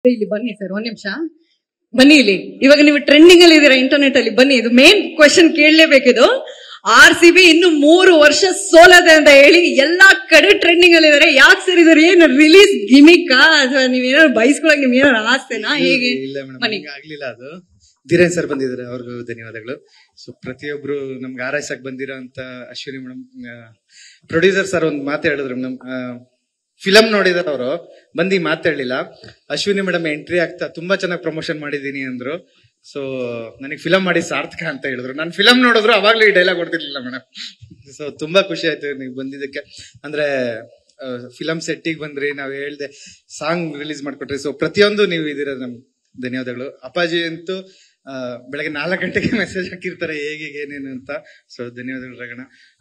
ಇಲ್ಲಿ ಬನ್ನಿ ಸರ್, ಒಂದ್ ನಿಮಿಷ ಬನ್ನಿ ಇಲ್ಲಿ. ಇವಾಗ ನೀವು ಟ್ರೆಂಡಿಂಗ್ ಅಲ್ಲಿ ಇದೀರಾ ಇಂಟರ್ನೆಟ್ ಅಲ್ಲಿ, ಬನ್ನಿ. ಇದು ಮೇನ್ ಕ್ವೆಶನ್ ಕೇಳಲೇಬೇಕಿದು. RCB ಇನ್ನು 3 ವರ್ಷ ಸೋಲದೆ ಅಂತ ಹೇಳಿ ಎಲ್ಲಾ ಕಡೆ ಟ್ರೆಂಡಿಂಗ್ ಅಲ್ಲಿ ಇದಾರೆ. ಯಾಕೆ ಸರ್ ಇದಾರೆ? ಏನು ರಿಲೀಸ್ ಗಿಮಿಕ್ ಅಥವಾ ನೀವೇನಾದ್ರು ಬಯಸ್ಕೊಳಕ್ ನಿಮ್ಗೆ ಏನಾದ್ರು ಆಸ್ತೆನಾ ಹೇಗೆ? ಆಗ್ಲಿಲ್ಲ, ಅದು ಧೀರೇನ್ ಸರ್ ಬಂದಿದ್ದಾರೆ, ಅವ್ರಿಗೂ ಧನ್ಯವಾದಗಳು. ಸೊ ಪ್ರತಿಯೊಬ್ರು ನಮ್ಗೆ ಆರೈಸಕ್ ಬಂದಿರೋ ಅಂತ ಅಶ್ವಿನಿ ಮೇಡಮ್, ಪ್ರೊಡ್ಯೂಸರ್ ಸರ್ ಒಂದು ಮಾತು ಹೇಳಿದ್ರು. ನಮ್ ಫಿಲಂ ನೋಡಿದಾರ ಅವರು, ಬಂದು ಮಾತಾಡ್ಲಿಲ್ಲ. ಅಶ್ವಿನಿ ಮೇಡಮ್ ಎಂಟ್ರಿ ಆಗ್ತಾ ತುಂಬಾ ಚೆನ್ನಾಗಿ ಪ್ರಮೋಷನ್ ಮಾಡಿದೀನಿ ಅಂದ್ರು. ಸೊ ನನಗೆ ಫಿಲಂ ಮಾಡಿ ಸಾರ್ಥಕ ಅಂತ ಹೇಳಿದ್ರು. ನಾನು ಫಿಲಂ ನೋಡಿದ್ರು ಅವಾಗ್ಲೂ ಈ ಡೈಲಾಗ್ ಹೊಡ್ತಿರ್ಲಿಲ್ಲ ಮೇಡಮ್. ಸೊ ತುಂಬಾ ಖುಷಿ ಆಯ್ತು ನೀವು ಬಂದಿದ್ದಕ್ಕೆ. ಅಂದ್ರೆ ಫಿಲಂ ಸೆಟ್ಟಿಗೆ ಬಂದ್ರಿ, ನಾವ್ ಹೇಳ್ದೆ ಸಾಂಗ್ ರಿಲೀಸ್ ಮಾಡ್ಕೊಟ್ರಿ. ಸೊ ಪ್ರತಿಯೊಂದು ನೀವು ಇದೀರ, ನಮ್ ಧನ್ಯವಾದಗಳು. ಅಪ್ಪಾಜಿ ಅಂತೂ ಬೆಳಗ್ಗೆ 4 ಗಂಟೆಗೆ ಮೆಸೇಜ್ ಹಾಕಿರ್ತಾರೆ ಹೇಗೆ ಏನೇನು ಅಂತ. ಸೊ ಧನ್ಯವಾದಗಳು ರಗಣ.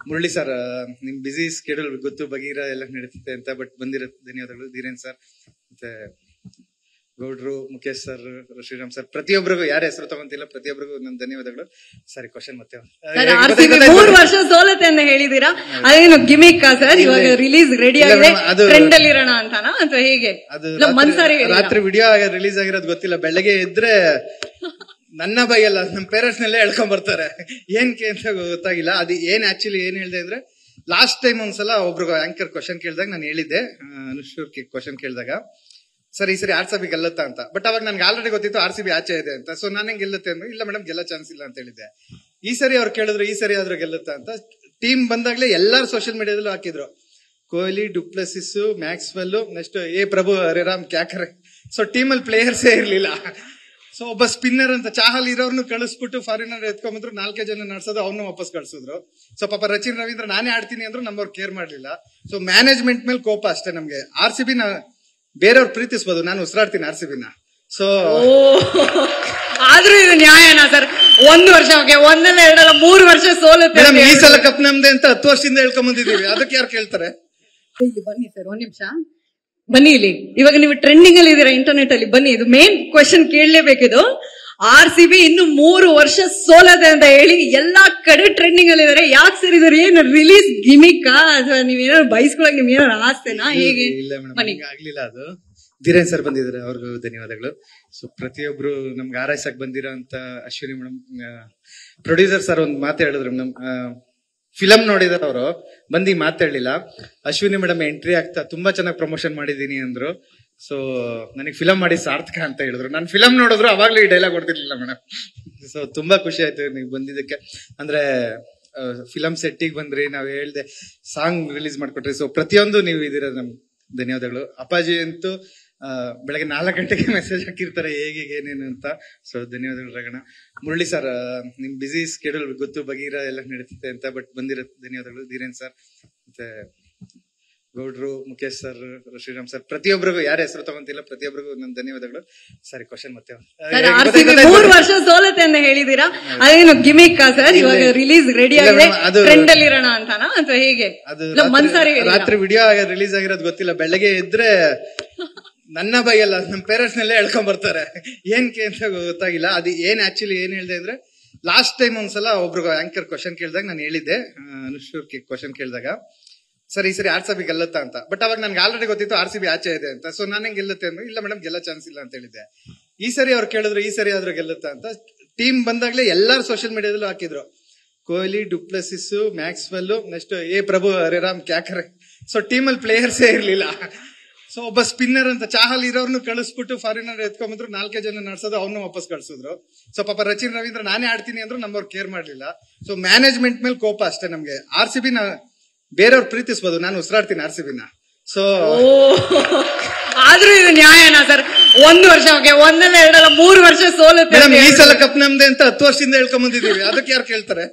ಮುರಳಿ ಸರ್, ನಿಮ್ ಬಿಸಿ ಸ್ಕೆಡ್ಯೂಲ್ ಗೊತ್ತು, ಬಗೀರ ಎಲ್ಲ ನಡೀತಿದೆ ಅಂತ, ಬಟ್ ಬಂದಿರೋ ಧನ್ಯವಾದಗಳು. ಧೀರೇನ್ ಸರ್, ಮತ್ತೆ ಗೌಡ್ರು, ಮುಖೇಶ್ ಸರ್, ಶ್ರೀರಾಮ್ ಸರ್, ಪ್ರತಿಯೊಬ್ಬರಿಗೂ ಯಾರ ಹೆಸರು ತಗೊಂತಿಲ್ಲ, ಪ್ರತಿಯೊಬ್ಬರಿಗೂ ನನ್ನ ಧನ್ಯವಾದಗಳು. ಸರಿ, ಕ್ವಶನ್ ಮತ್ತೆ 3 ವರ್ಷ ಸೋಲತೆ ಅಂತ ಹೇಳಿದೀರಾ, ಅದೇನು ಗಿಮಿಕ್ ಸರ್? ಇವಾಗ ರಿಲೀಸ್ ರೆಡಿ ಆಗಿದೆ, ಟ್ರೆಂಡ್ ಅಲ್ಲಿ ಇರೋಣ ಅಂತಾನಾ ಅಥವಾ ಹೇಗೆ? ರಾತ್ರಿ ವಿಡಿಯೋ ರಿಲೀಸ್ ಆಗಿರೋದು ಗೊತ್ತಿಲ್ಲ, ಬೆಳಗ್ಗೆ ಇದ್ರೆ ನನ್ನ ಬೈಯಲ್ಲ, ನಮ್ಮ ಪೇರೆಂಟ್ಸ್ ನೆಲ್ಲ ಹೇಳ್ಕೊಂಡ್ ಬರ್ತಾರೆ. ಏನ್ಕೆ ಅಂತ ಗೊತ್ತಾಗಿಲ್ಲ. ಅದು ಏನ್ ಆಕ್ಚುಲಿ ಏನ್ ಹೇಳ್ದೆ ಅಂದ್ರೆ, ಲಾಸ್ಟ್ ಟೈಮ್ ಒಂದ್ಸಲ ಒಬ್ರು ಆಂಕರ್ ಕ್ವಶನ್ ಕೇಳಿದಾಗ ನಾನು ಹೇಳಿದ್ದೆ, ಅನುಶ್ವರ್ ಕ್ವಶನ್ ಕೇಳಿದಾಗ, ಸರ್ ಈ ಸರಿ RCB ಗೆಲ್ಲುತ್ತಾ ಅಂತ. ಬಟ್ ಅವಾಗ ನನ್ಗೆ ಆಲ್ರೆಡಿ ಗೊತ್ತಿತ್ತು RCB ಆಚೆ ಇದೆ ಅಂತ. ಸೊ ನಾನು ಗೆಲ್ಲುತ್ತೆ ಅಂದ್ರೆ, ಇಲ್ಲ ಮೇಡಮ್ ಗೆಲ್ಲ ಚಾನ್ಸ್ ಇಲ್ಲ ಅಂತ ಹೇಳಿದ್ದೆ. ಈ ಸರಿ ಅವ್ರು ಕೇಳಿದ್ರು, ಈ ಸರಿ ಆದ್ರೂ ಗೆಲ್ಲುತ್ತಾ ಅಂತ. ಟೀಮ್ ಬಂದಾಗ್ಲೇ ಎಲ್ಲಾರು ಸೋಷಿಯಲ್ ಮೀಡಿಯಾದಲ್ಲೂ ಹಾಕಿದ್ರು, ಕೊಹ್ಲಿ, ಡುಪ್ಲೆಸಿಸ್, ಮ್ಯಾಕ್ಸ್ವೆಲ್, ನೆಕ್ಸ್ಟ್ ಪ್ರಭು ಹರಿರಾಮ್ ಕ್ಯಾಕರೆ. ಸೊ ಟೀಮ್ ಅಲ್ಲಿ ಪ್ಲೇಯರ್ಸೇ ಇರ್ಲಿಲ್ಲ. ಸೊ ಒಬ್ಬ ಸ್ಪಿನ್ನರ್ ಅಂತ ಚಾಹಲ್ ಇರೋರ್ನು ಕಳಿಸ್ಬಿಟ್ಟು ಫಾರಿನರ್ ಎತ್ಕೊಂಡ್ಬಂದ್ರು, 4 ಜನ ನಡ್ಸೋದು, ಅವ್ನು ವಾಪಸ್ ಕಳ್ಸಿದ್ರು. ಸೊ ಪಾಪ ರಚಿನ್ ರವೀಂದ್ರ ನಾನೇ ಆಡ್ತೀನಿ ಅಂದ್ರು, ನಮ್ಮವ್ರು ಕೇರ್ ಮಾಡ್ಲಿಲ್ಲ. ಸೊ ಮ್ಯಾನೇಜ್ಮೆಂಟ್ ಮೇಲೆ ಕೋಪ ಅಷ್ಟೇ ನಮ್ಗೆ. RCB ನ ಬೇರೆಯವ್ರು ಪ್ರೀತಿಸ್ಬೋದು, ನಾನು ಉಸಿರಾಡ್ತೀನಿ RCB ನ. ಸೊ ಆದ್ರೂ ಇದು ನ್ಯಾಯನಾ ಸರ್? 1 ವರ್ಷ, 1 2 3 ವರ್ಷ ಸೋಲುತ್ತೆ. ಈ ಸಲ ಕಪ್ ನಮ್ದೆ ಅಂತ 10 ವರ್ಷದಿಂದ ಹೇಳ್ಕೊಂಡ್ ಬಂದಿದೀವಿ, ಅದಕ್ಕೆ ಯಾರು ಕೇಳ್ತಾರೆ? ಇಲ್ಲಿ ಬನ್ನಿ ಸರ್, ಒಂದ್ ನಿಮಿಷ ಬನ್ನಿ ಇಲ್ಲಿ. ಇವಾಗ ನೀವು ಟ್ರೆಂಡಿಂಗ್ ಅಲ್ಲಿ ಇದೀರಾ ಇಂಟರ್ನೆಟ್ ಅಲ್ಲಿ, ಬನ್ನಿ. ಇದು ಮೇನ್ ಕ್ವೆಶನ್ ಕೇಳಲೇಬೇಕಿದು. RCB ಇನ್ನು 3 ವರ್ಷ ಸೋಲದೆ ಅಂತ ಹೇಳಿ ಎಲ್ಲಾ ಕಡೆ ಟ್ರೆಂಡಿಂಗ್ ಅಲ್ಲಿ ಇದಾರೆ. ಯಾಕೆ ಸರ್ ಇದಾರೆ? ಏನು ರಿಲೀಸ್ ಗಿಮಿಕ್ ಅಥವಾ ನೀವೇನಾದ್ರು ಬಯಸ್ಕೊಳಕ್ ನಿಮ್ಗೆ ಏನಾದ್ರು ಆಸ್ತೆನಾ ಹೇಗೆ? ಆಗ್ಲಿಲ್ಲ, ಅದು ಧೀರೇನ್ ಸರ್ ಬಂದಿದ್ದಾರೆ, ಅವ್ರಿಗೂ ಧನ್ಯವಾದಗಳು. ಸೊ ಪ್ರತಿಯೊಬ್ರು ನಮ್ಗೆ ಆರೈಸಕ್ ಬಂದಿರೋ ಅಂತ ಅಶ್ವಿನಿ ಮೇಡಮ್, ಪ್ರೊಡ್ಯೂಸರ್ ಸರ್ ಒಂದು ಮಾತು ಹೇಳಿದ್ರು. ನಮ್ ಫಿಲಂ ನೋಡಿದಾರ ಅವರು, ಬಂದು ಮಾತಾಡ್ಲಿಲ್ಲ. ಅಶ್ವಿನಿ ಮೇಡಮ್ ಎಂಟ್ರಿ ಆಗ್ತಾ ತುಂಬಾ ಚೆನ್ನಾಗಿ ಪ್ರಮೋಷನ್ ಮಾಡಿದೀನಿ ಅಂದ್ರು. ಸೊ ನನಗೆ ಫಿಲಂ ಮಾಡಿ ಸಾರ್ಥಕ ಅಂತ ಹೇಳಿದ್ರು. ನಾನು ಫಿಲಂ ನೋಡಿದ್ರು ಅವಾಗ್ಲೂ ಈ ಡೈಲಾಗ್ ಹೊಡ್ತಿರ್ಲಿಲ್ಲ ಮೇಡಮ್. ಸೊ ತುಂಬಾ ಖುಷಿ ಆಯ್ತು ನೀವು ಬಂದಿದ್ದಕ್ಕೆ. ಅಂದ್ರೆ ಫಿಲಂ ಸೆಟ್ಟಿಗೆ ಬಂದ್ರಿ, ನಾವ್ ಹೇಳ್ದೆ ಸಾಂಗ್ ರಿಲೀಸ್ ಮಾಡ್ಕೊಟ್ರಿ. ಸೊ ಪ್ರತಿಯೊಂದು ನೀವು ಇದೀರ, ನಮ್ ಧನ್ಯವಾದಗಳು. ಅಪ್ಪಾಜಿ ಅಂತೂ ಬೆಳಗ್ಗೆ 4 ಗಂಟೆಗೆ ಮೆಸೇಜ್ ಹಾಕಿರ್ತಾರೆ ಹೇಗೆ ಏನೇನು ಅಂತ. ಸೊ ಧನ್ಯವಾದಗಳು ರಗಣ. ಮುರಳಿ ಸರ್, ನಿಮ್ ಬಿಸಿ ಸ್ಕೆಡ್ಯೂಲ್ ಗೊತ್ತು, ಬಗೀರ ಎಲ್ಲ ನಡೀತಿದೆ ಅಂತ, ಬಟ್ ಬಂದಿರೋ ಧನ್ಯವಾದಗಳು. ಧೀರೇನ್ ಸರ್, ಮತ್ತೆ ಗೌಡ್ರು, ಮುಖೇಶ್ ಸರ್, ಶ್ರೀರಾಮ್ ಸರ್, ಪ್ರತಿಯೊಬ್ಬರಿಗೂ ಯಾರ ಹೆಸರು ತಗೊಂತಿಲ್ಲ, ಪ್ರತಿಯೊಬ್ಬರಿಗೂ ನನ್ನ ಧನ್ಯವಾದಗಳು. ಸರಿ, ಕ್ವಶನ್ ಮತ್ತೆ 3 ವರ್ಷ ಸೋಲತೆ ಅಂತ ಹೇಳಿದೀರಾ, ಅದೇನು ಗಿಮಿಕ್ ಸರ್? ಇವಾಗ ರಿಲೀಸ್ ರೆಡಿ ಆಗಿದೆ, ಟ್ರೆಂಡ್ ಅಲ್ಲಿ ಇರೋಣ ಅಂತಾನಾ ಅಥವಾ ಹೇಗೆ? ರಾತ್ರಿ ವಿಡಿಯೋ ರಿಲೀಸ್ ಆಗಿರೋದು ಗೊತ್ತಿಲ್ಲ, ಬೆಳಗ್ಗೆ ಇದ್ರೆ ನನ್ನ ಬೈಯಲ್ಲ, ನಮ್ಮ ಪೇರೆಂಟ್ಸ್ ನೆಲ್ಲ ಹೇಳ್ಕೊಂಡ್ ಬರ್ತಾರೆ. ಏನ್ಕೆ ಅಂತ ಗೊತ್ತಾಗಿಲ್ಲ. ಅದು ಏನ್ ಆಕ್ಚುಲಿ ಏನ್ ಹೇಳ್ದೆ ಅಂದ್ರೆ, ಲಾಸ್ಟ್ ಟೈಮ್ ಒಂದ್ಸಲ ಒಬ್ರು ಆಂಕರ್ ಕ್ವಶನ್ ಕೇಳಿದಾಗ ನಾನು ಹೇಳಿದ್ದೆ, ಅನುಶ್ವರ್ ಕ್ವಶನ್ ಕೇಳಿದಾಗ, ಸರ್ ಈ ಸರಿ RCB ಗೆಲ್ಲುತ್ತಾ ಅಂತ. ಬಟ್ ಅವಾಗ ನನ್ಗೆ ಆಲ್ರೆಡಿ ಗೊತ್ತಿತ್ತು RCB ಆಚೆ ಇದೆ ಅಂತ. ಸೊ ನಾನು ಗೆಲ್ಲುತ್ತೆ ಅಂದ್ರೆ, ಇಲ್ಲ ಮೇಡಮ್ ಗೆಲ್ಲ ಚಾನ್ಸ್ ಇಲ್ಲ ಅಂತ ಹೇಳಿದ್ದೆ. ಈ ಸರಿ ಅವ್ರು ಕೇಳಿದ್ರು, ಈ ಸರಿ ಆದ್ರೂ ಗೆಲ್ಲುತ್ತಾ ಅಂತ. ಟೀಮ್ ಬಂದಾಗ್ಲೇ ಎಲ್ಲಾರು ಸೋಷಿಯಲ್ ಮೀಡಿಯಾದಲ್ಲೂ ಹಾಕಿದ್ರು, ಕೊಹ್ಲಿ, ಡುಪ್ಲೆಸಿಸ್, ಮ್ಯಾಕ್ಸ್ವೆಲ್, ನೆಕ್ಸ್ಟ್ ಪ್ರಭು ಹರಿರಾಮ್ ಕ್ಯಾಕರೆ. ಸೊ ಟೀಮ್ ಅಲ್ಲಿ ಪ್ಲೇಯರ್ಸೇ ಇರ್ಲಿಲ್ಲ. ಸೊ ಒಬ್ಬ ಸ್ಪಿನ್ನರ್ ಅಂತ ಚಾಹಲ್ ಇರೋರ್ನು ಕಳಿಸ್ಬಿಟ್ಟು ಫಾರಿನರ್ ಎತ್ಕೊಂಡ್ಬಂದ್ರು, 4 ಜನ ನಡ್ಸೋದು, ಅವ್ನು ವಾಪಸ್ ಕಳ್ಸಿದ್ರು. ಸೊ ಪಾಪ ರಚಿನ್ ರವೀಂದ್ರ ನಾನೇ ಆಡ್ತೀನಿ ಅಂದ್ರು, ನಮ್ಮವ್ರು ಕೇರ್ ಮಾಡ್ಲಿಲ್ಲ. ಸೊ ಮ್ಯಾನೇಜ್ಮೆಂಟ್ ಮೇಲೆ ಕೋಪ ಅಷ್ಟೇ ನಮ್ಗೆ. RCB ನ ಬೇರೆಯವ್ರು ಪ್ರೀತಿಸ್ಬೋದು, ನಾನು ಉಸಿರಾಡ್ತೀನಿ RCB ನ. ಸೊ ಆದ್ರೂ ಇದು ನ್ಯಾಯನಾ ಸರ್? 1 ವರ್ಷ, 1 2 3 ವರ್ಷ ಸೋಲುತ್ತೆ. ಈ ಸಲ ಕಪ್ ನಮ್ದೆ ಅಂತ 10 ವರ್ಷದಿಂದ ಹೇಳ್ಕೊಂಡ್ ಬಂದಿದೀವಿ, ಅದಕ್ಕೆ ಯಾರು ಕೇಳ್ತಾರೆ?